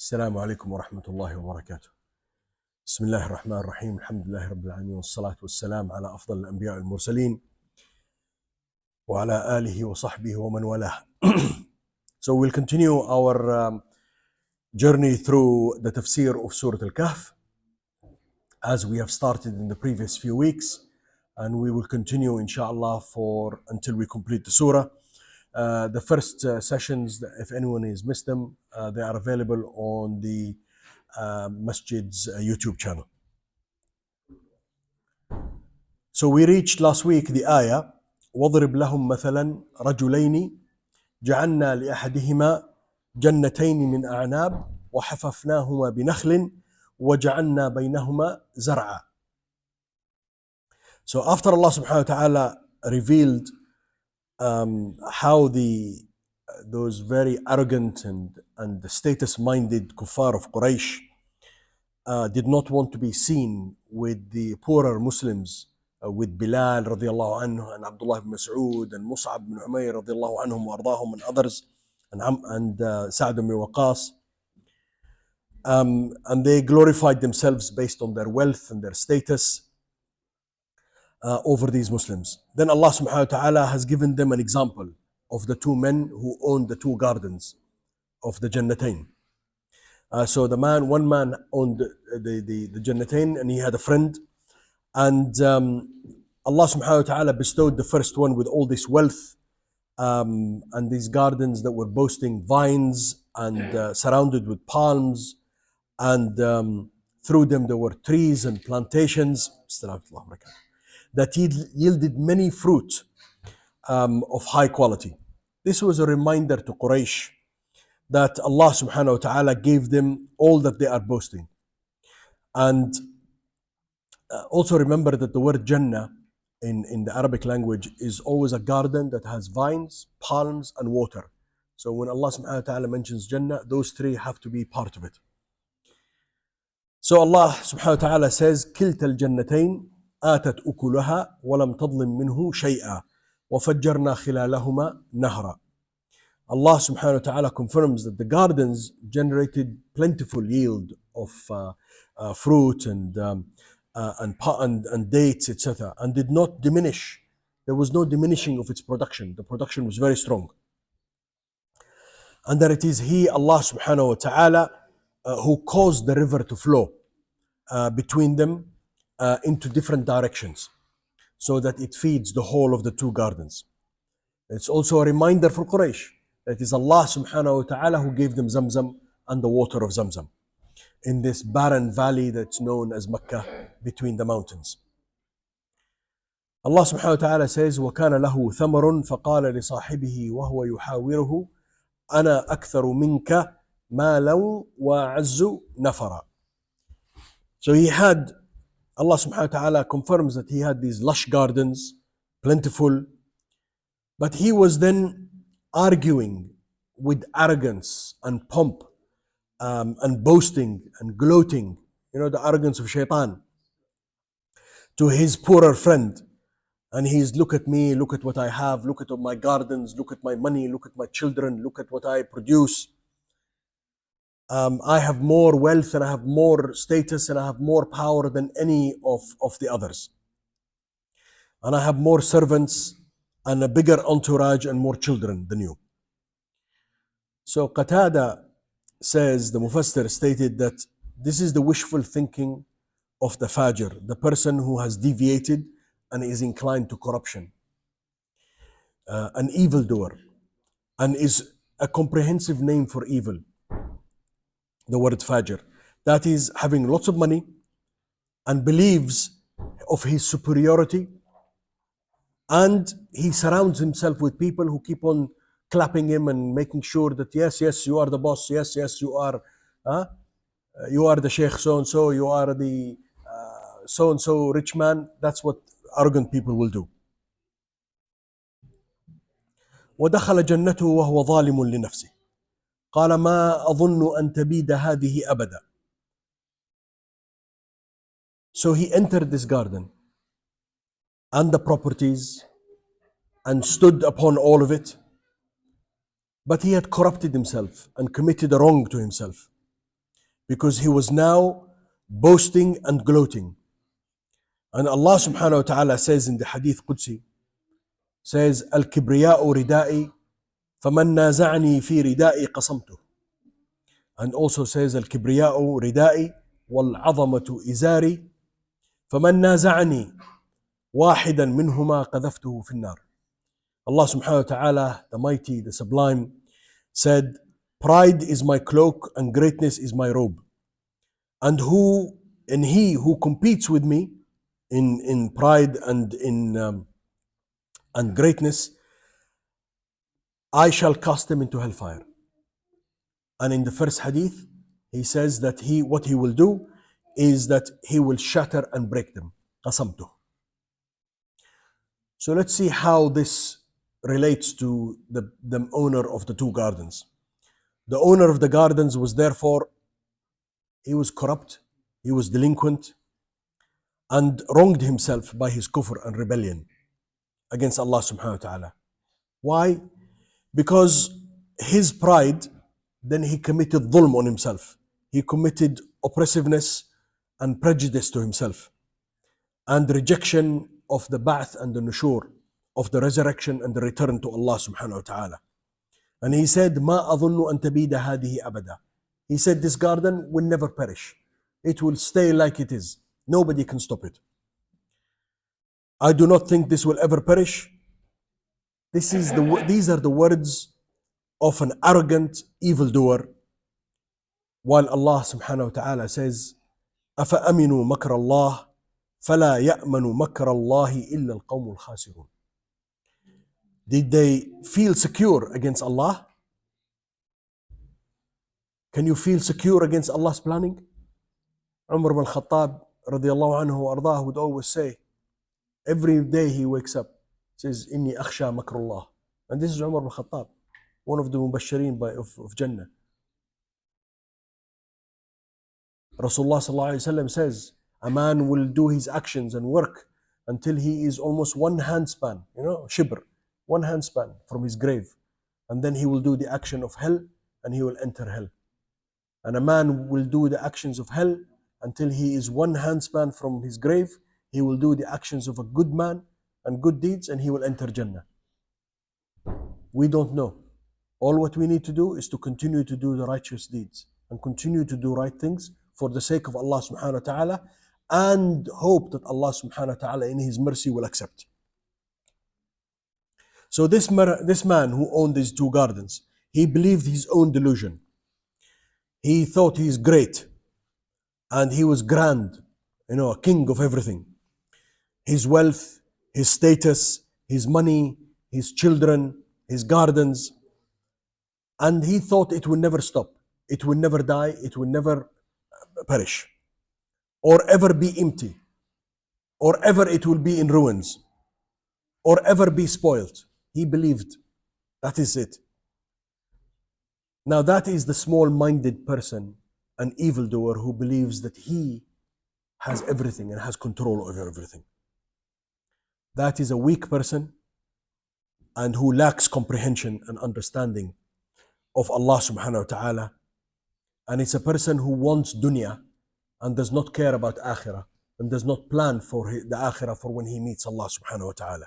السلام عليكم ورحمة الله وبركاته. بسم الله الرحمن الرحيم. الحمد لله رب العالمين، والصلاة والسلام على أفضل الأنبياء والمرسلين وعلى آله وصحبه ومن والاه. So we'll continue our journey through the tafsir of Surah Al-Kahf as we have started in the previous few weeks, and we will continue inshallah until we complete the surah. The first sessions, if anyone has missed them, they are available on the Masjid's YouTube channel. So we reached last week the ayah وَضْرِبْ لَهُمْ مَثَلًا رَجُلَيْنِ جَعَلْنَا لِأَحَدِهِمَا جَنَّتَيْنِ مِنْ أَعْنَابٍ وَحَفَفْنَاهُمَا بِنَخْلٍ وَجَعَلْنَا بَيْنَهُمَا زَرْعًا. So after Allah subhanahu wa ta'ala revealed how those very arrogant and status-minded kuffar of Quraysh did not want to be seen with the poorer Muslims, with Bilal radiallahu anhu and Abdullah ibn Mas'ud and Mus'ab ibn Umayr radiallahu anhum wa ardahum and others, and Sa'd ibn Waqas, and they glorified themselves based on their wealth and their status over these Muslims. Then Allah subhanahu wa ta'ala has given them an example of the two men who owned the two gardens of the Jannatain. So one man owned the Jannatain, and he had a friend, and Allah subhanahu wa ta'ala bestowed the first one with all this wealth and these gardens that were boasting vines and surrounded with palms, and through them there were trees and plantations that yielded many fruit of high quality. This was a reminder to Quraysh that Allah subhanahu wa ta'ala gave them all that they are boasting. And also remember that the word Jannah in the Arabic language is always a garden that has vines, palms and water. So when Allah subhanahu wa ta'ala mentions Jannah, those three have to be part of it. So Allah subhanahu wa ta'ala says, كِلْتَ الْجَنَّتَيْنِ آتَتْ أُكُلَهَا وَلَمْ تَظْلِم مِّنْهُ شَيْئًا وَفَجَّرْنَا خِلَالَهُمَا نَهْرًا. Allah subhanahu wa ta'ala confirms that the gardens generated plentiful yield of fruit and dates, etc., and did not diminish. There was no diminishing of its production. The production was very strong. And that it is He, Allah subhanahu wa ta'ala, who caused the river to flow between them into different directions, so that it feeds the whole of the two gardens. It's also a reminder for Quraysh that it is Allah subhanahu wa ta'ala who gave them Zamzam and the water of Zamzam in this barren valley that's known as Mecca between the mountains. Allah subhanahu wa ta'ala says, وَكَانَ لَهُ ثَمَرٌ فَقَالَ لِصَاحِبِهِ وَهُوَ يُحَاوِرُهُ أَنَا أَكْثَرُ مِنْكَ مَالًا وَأَعَزُّ نَفَرًا. So Allah subhanahu wa ta'ala confirms that he had these lush gardens, plentiful, but he was then arguing with arrogance and pomp and boasting and gloating, the arrogance of shaitan, to his poorer friend. And he's, look at me, look at what I have, look at my gardens, look at my money, look at my children, look at what I produce. I have more wealth and I have more status and I have more power than any of the others. And I have more servants and a bigger entourage and more children than you. So Qatada says, the Mufassir stated that this is the wishful thinking of the Fajr, the person who has deviated and is inclined to corruption, an evildoer, and is a comprehensive name for evil, the word Fajr. That is having lots of money and believes of his superiority, and he surrounds himself with people who keep on clapping him and making sure that yes, you are the boss, yes, you are the Sheikh so-and-so, you are the so-and-so rich man. That's what arrogant people will do. وَدَخَلَ جَنَّتُهُ وَهُوَ ظَالِمٌ لِنَفْسِهِ قَالَ مَا أَظُنُّ أَن تَبِيدَ هَذِهِ أَبَدًا. So he entered this garden and the properties and stood upon all of it, but he had corrupted himself and committed a wrong to himself. because he was now boasting and gloating. And Allah subhanahu wa ta'ala says in the hadith Qudsi, says, Al-kibriya'u ridai, faman naza'ani fi ridai qasamtuh. And also says, Al-kibriya'u ridai, wal-'azamatu izari, faman naza'ani wahidan minhuma qadhaftuhu fi an-nar. Allah subhanahu wa ta'ala, the mighty, the sublime, said, pride is my cloak and greatness is my robe. And he who competes with me in pride and and greatness, I shall cast him into hellfire. And in the first hadith, he says that what he will do is that he will shatter and break them. qasamtuh. So let's see how this relates to the owner of the two gardens. The owner of the gardens was therefore, he was corrupt, he was delinquent, and wronged himself by his kufr and rebellion against Allah subhanahu wa ta'ala. Why? Because his pride, then he committed dhulm on himself. He committed oppressiveness and prejudice to himself, and rejection of the ba'th and the nushur, of the resurrection and the return to Allah subhanahu wa ta'ala. And he said, Ma adhunnu an tabida hadihi abada. He said, this garden will never perish. It will stay like it is. Nobody can stop it. I do not think this will ever perish. These are the words of an arrogant evildoer. While Allah subhanahu wa ta'ala says, أَفَأَمِنُوا مَكْرَ اللَّهِ فَلَا يَأْمَنُ مَكْرَ اللَّهِ إِلَّا الْقَوْمُ الْخَاسِرُونَ. Did they feel secure against Allah? Can you feel secure against Allah's planning? Umar ibn Khattab radiallahu anhu ardah would always say, every day he wakes up, says, Inni akhsha makrullah. And this is Umar ibn Khattab, one of the mubashirin of Jannah. Rasulullah sallallahu alayhi wa sallam says, a man will do his actions and work until he is almost one handspan, shibr, one handspan from his grave. And then he will do the action of hell and he will enter hell. And a man will do the actions of hell until he is one handspan from his grave. He will do the actions of a good man and good deeds and he will enter Jannah. We don't know. All what we need to do is to continue to do the righteous deeds and continue to do right things for the sake of Allah subhanahu wa ta'ala, and hope that Allah subhanahu wa ta'ala in His mercy will accept. So this man who owned these two gardens, he believed his own delusion. He thought he is great and he was grand, a king of everything. His wealth, his status, his money, his children, his gardens. And he thought it will never stop. It will never die. It will never perish. Or ever be empty. Or ever it will be in ruins. Or ever be spoiled. He believed that is it. Now that is the small-minded person, an evildoer who believes that he has everything and has control over everything. That is a weak person and who lacks comprehension and understanding of Allah subhanahu wa ta'ala. And it's a person who wants dunya and does not care about akhirah and does not plan for the akhirah for when he meets Allah subhanahu wa ta'ala.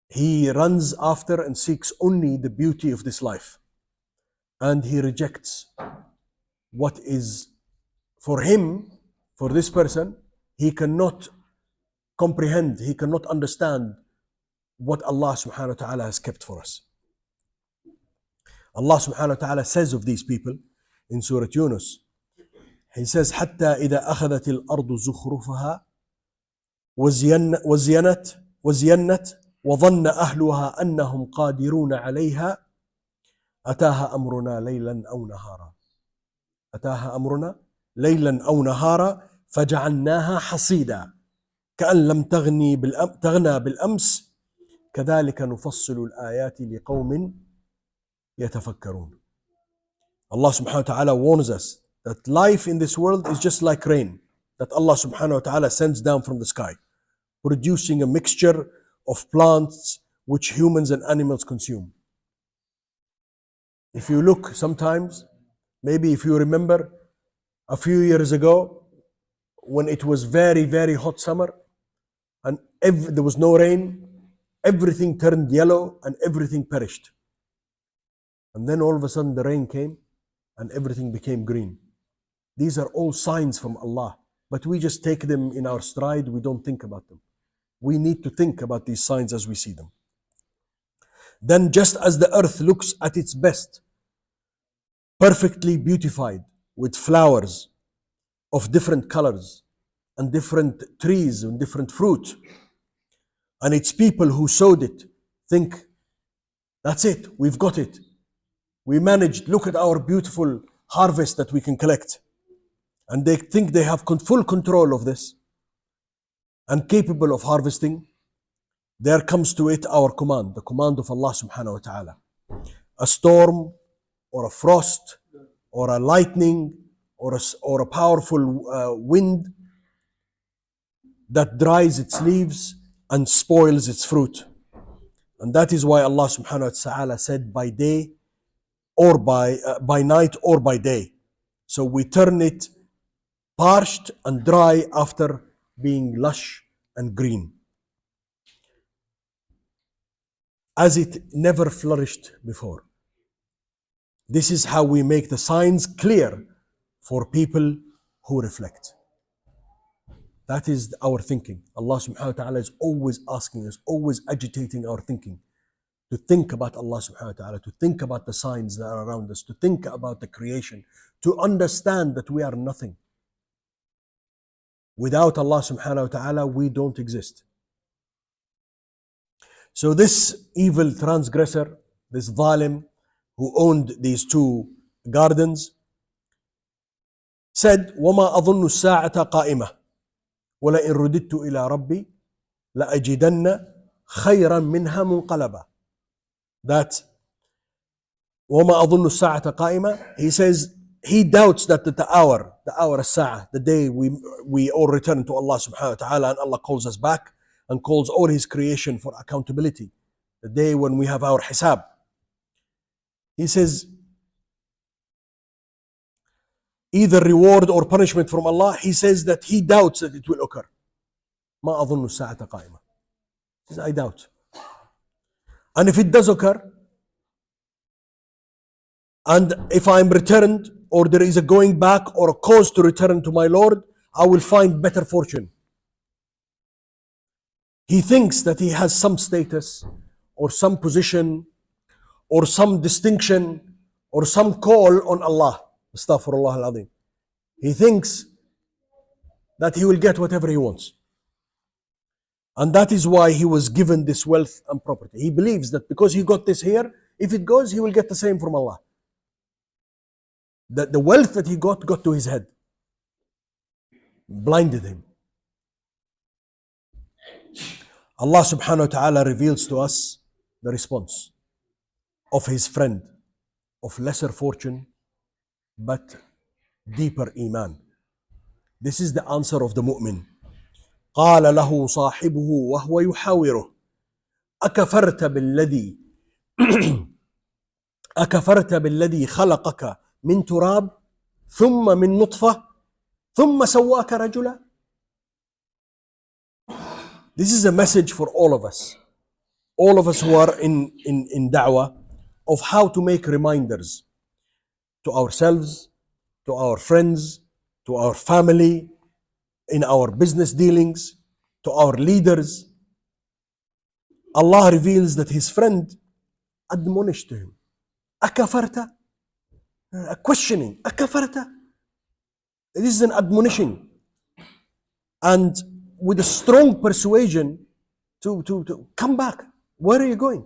He runs after and seeks only the beauty of this life. And he rejects what is for him, for this person. He cannot comprehend, he cannot understand what Allah subhanahu wa ta'ala has kept for us. Allah subhanahu wa ta'ala says of these people in Surah Yunus, He says, حَتَّى إِذَا أَخَذَتِ الْأَرْضُ زُخْرُفَهَا وَزِيَنَّتْ وظن أهلها أنهم قادرون عليها أتاها أمرنا ليلا أو نهارا فجعلناها حصيدا كأن لم تغنى بالأمس كذلك نفصل الآيات لقوم يتفكرون. Allah subhanahu wa ta'ala warns us that life in this world is just like rain that Allah subhanahu wa ta'ala sends down from the sky, producing a mixture of plants which humans and animals consume. If you look sometimes, Maybe if you remember a few years ago when it was very, very hot summer and there was no rain, everything turned yellow and everything perished. And then all of a sudden the rain came and everything became green. These are all signs from Allah, but we just take them in our stride. We don't think about them. We need to think about these signs as we see them. Then just as the earth looks at its best, perfectly beautified with flowers of different colors and different trees and different fruit, and its people who sowed it think, that's it, we've got it. We managed, look at our beautiful harvest that we can collect. And they think they have full control of this and capable of harvesting. There comes to it our command, the command of Allah subhanahu wa ta'ala. A storm or a frost or a lightning or a powerful wind that dries its leaves and spoils its fruit. And that is why Allah subhanahu wa ta'ala said by day or by night or by day. So we turn it parched and dry after being lush and green, as it never flourished before. This is how we make the signs clear for people who reflect. That is our thinking. Allah subhanahu wa ta'ala is always asking us, always agitating our thinking, to think about Allah subhanahu wa ta'ala, to think about the signs that are around us, to think about the creation, to understand that we are nothing. Without Allah subhanahu wa ta'ala, we don't exist. So this evil transgressor, this zalim who owned these two gardens, said, وَمَا أَظُنُّ السَّاعَةَ قَائِمَةً وَلَئِن رُدِدتُّ إِلَى رَبِّي لَأَجِدَنَّ خَيْرًا مِنْهَا مُنْقَلَبًا. That وَمَا أَظُنُّ السَّاعَةَ قَائِمَةً, he says, he doubts that the hour as-sa'ah, the day we all return to Allah subhanahu wa ta'ala and Allah calls us back and calls all His creation for accountability, the day when we have our hisab. He says, either reward or punishment from Allah, he says that he doubts that it will occur. ما أظن الساعة قائمة. He says, I doubt. And if it does occur, and if I'm returned, or there is a going back or a cause to return to my Lord, I will find better fortune. He thinks that he has some status or some position or some distinction or some call on Allah. Astaghfirullah al-Azim. He thinks that he will get whatever he wants. And that is why he was given this wealth and property. He believes that because he got this here, if it goes, he will get the same from Allah. That the wealth that he got to his head, blinded him. Allah subhanahu wa ta'ala reveals to us the response of his friend of lesser fortune but deeper iman. This is the answer of the mu'min. قال له صاحبه وهو يحاوره أكفرت بالذي خلقك من تراب ثم من نطفة ثم سواك رجلا. This is a message for all of us who are in da'wah, of how to make reminders to ourselves, to our friends, to our family, in our business dealings, to our leaders. Allah reveals that his friend admonished to him. Akafarta? A questioning. Akafarta? This is an admonition. And with a strong persuasion to come back. Where are you going?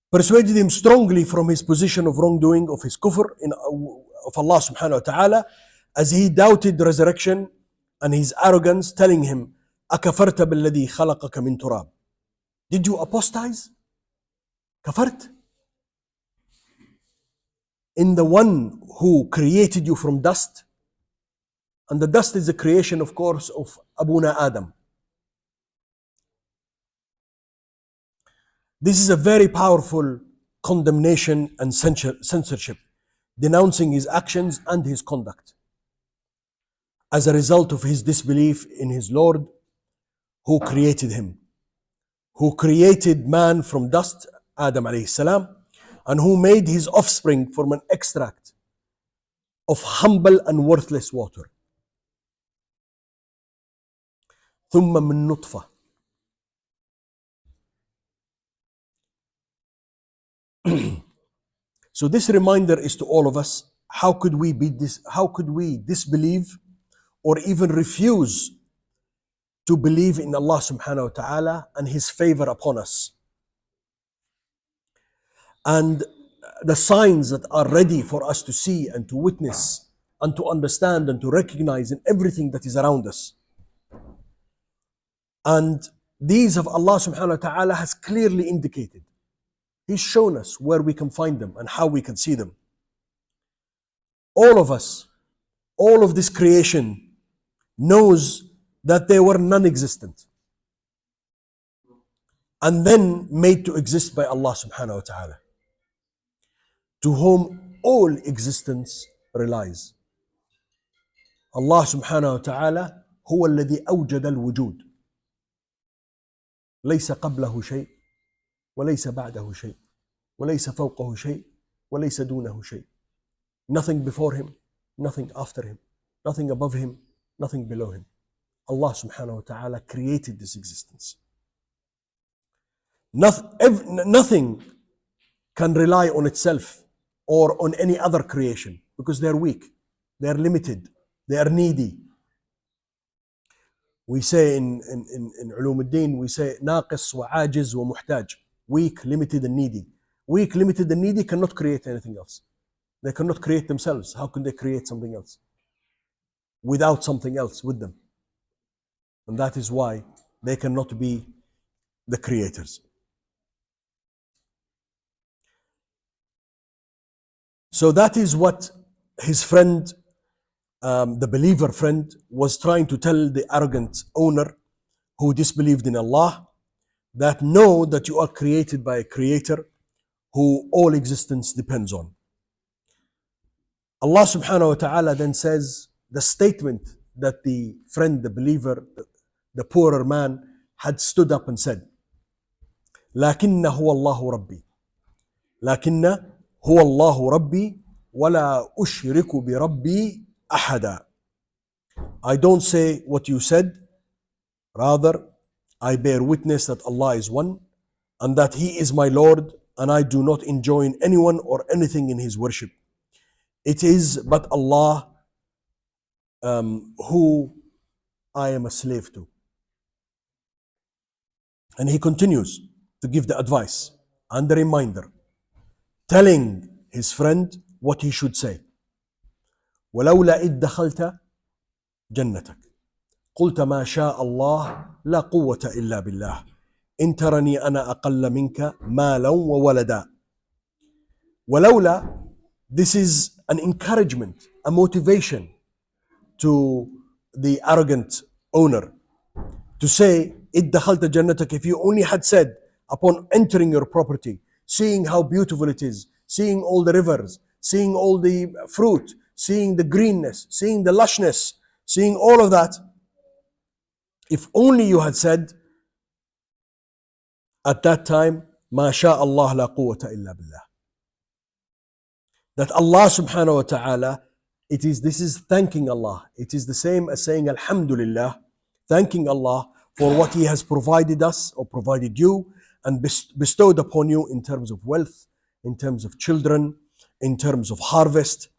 Persuaded him strongly from his position of wrongdoing, of his kufr of Allah subhanahu wa ta'ala, as he doubted the resurrection and his arrogance, telling him, أَكَفَرْتَ بِالَّذِي خَلَقَكَ مِن تُرَابٍ. Did you apostatize? Kafart? In the one who created you from dust? And the dust is the creation, of course, of Abuna Adam. This is a very powerful condemnation and censorship, denouncing his actions and his conduct as a result of his disbelief in his Lord who created him, who created man from dust, Adam alayhi salam, and who made his offspring from an extract of humble and worthless water. ثم من نطفة. So this reminder is to all of us. How could we disbelieve or even refuse to believe in Allah subhanahu wa ta'ala and his favor upon us, and the signs that are ready for us to see and to witness and to understand and to recognize in everything that is around us. And these of Allah subhanahu wa ta'ala has clearly indicated. He's shown us where we can find them and how we can see them. All of us, all of this creation knows that they were non-existent and then made to exist by Allah subhanahu wa ta'ala, to whom all existence relies. Allah subhanahu wa ta'ala هو الذي أوجد الوجود ليس قبله شيء وليس بعده شيء وليس فوقه شيء وليس دونه شيء. Nothing before him, nothing after him, nothing above him, nothing below him. Allah subhanahu wa ta'ala created this existence. Nothing can rely on itself or on any other creation because they're weak, they're limited, they are needy. We say in Ulum al-Din, we say ناقص وعاجز ومحتاج, weak, limited and needy. Weak, limited and needy cannot create anything else. They cannot create themselves. How can they create something else without something else with them? And that is why they cannot be the creators. So that is what his friend, the believer friend, was trying to tell the arrogant owner who disbelieved in Allah, that know that you are created by a creator who all existence depends on. Allah subhanahu wa ta'ala then says the statement that the friend, the believer, the poorer man had stood up and said, لكن هو الله ربي لكن هو الله ربي ولا أشرك بربي أحدا. I don't say what you said, rather I bear witness that Allah is one and that He is my Lord, and I do not enjoin anyone or anything in His worship. It is but Allah who I am a slave to. And he continues to give the advice and the reminder, telling his friend what he should say. ولولا إذ دخلت جنتك قلت ما شاء الله لا قوة إلا بالله إن ترني أنا أقل منك مالا وولدا. ولولا, this is an encouragement, a motivation to the arrogant owner to say, إذ دخلت جنتك, if you only had said upon entering your property, seeing how beautiful it is, seeing all the rivers, seeing all the fruit, seeing the greenness, seeing the lushness, seeing all of that, if only you had said at that time, ما شاء الله لا قوة إلا بالله. That Allah subhanahu wa ta'ala, this is thanking Allah. It is the same as saying Alhamdulillah, thanking Allah for what He has provided us or provided you and bestowed upon you in terms of wealth, in terms of children, in terms of harvest,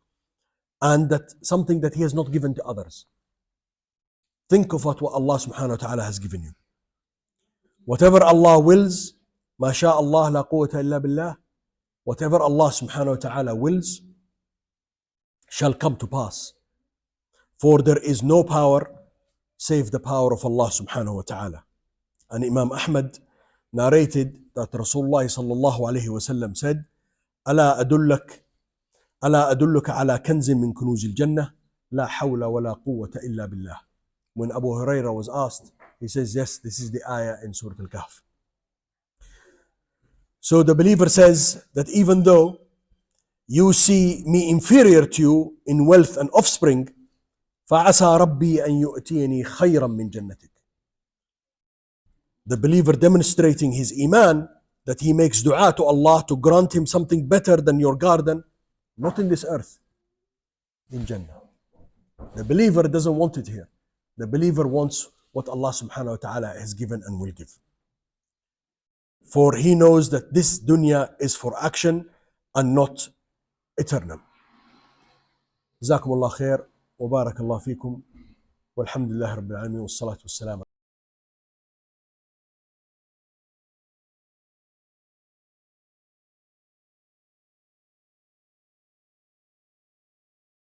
and that something that He has not given to others. Think of what Allah subhanahu wa ta'ala has given you. Whatever Allah wills, ما شاء الله لا قوة إلا بالله, whatever Allah subhanahu wa ta'ala wills shall come to pass. For there is no power save the power of Allah subhanahu wa ta'ala. And Imam Ahmad narrated that Rasulullah sallallahu alayhi wa sallam said, ألا أدلك على كنز من كنوز الجنة لا حول ولا قوة إلا بالله. When Abu Hurairah was asked, he says, yes, this is the ayah in Surah Al-Kahf. So the believer says that even though you see me inferior to you in wealth and offspring, فعسى ربي أن يؤتيني خيرا من جنتك. The believer demonstrating his iman, that he makes dua to Allah to grant him something better than your garden, not in this earth, in Jannah. The believer doesn't want it here. The believer wants what Allah subhanahu wa ta'ala has given and will give. For he knows that this dunya is for action and not eternal. جزاكم الله خير وبارك الله فيكم والحمد لله رب العالمين والصلاة والسلام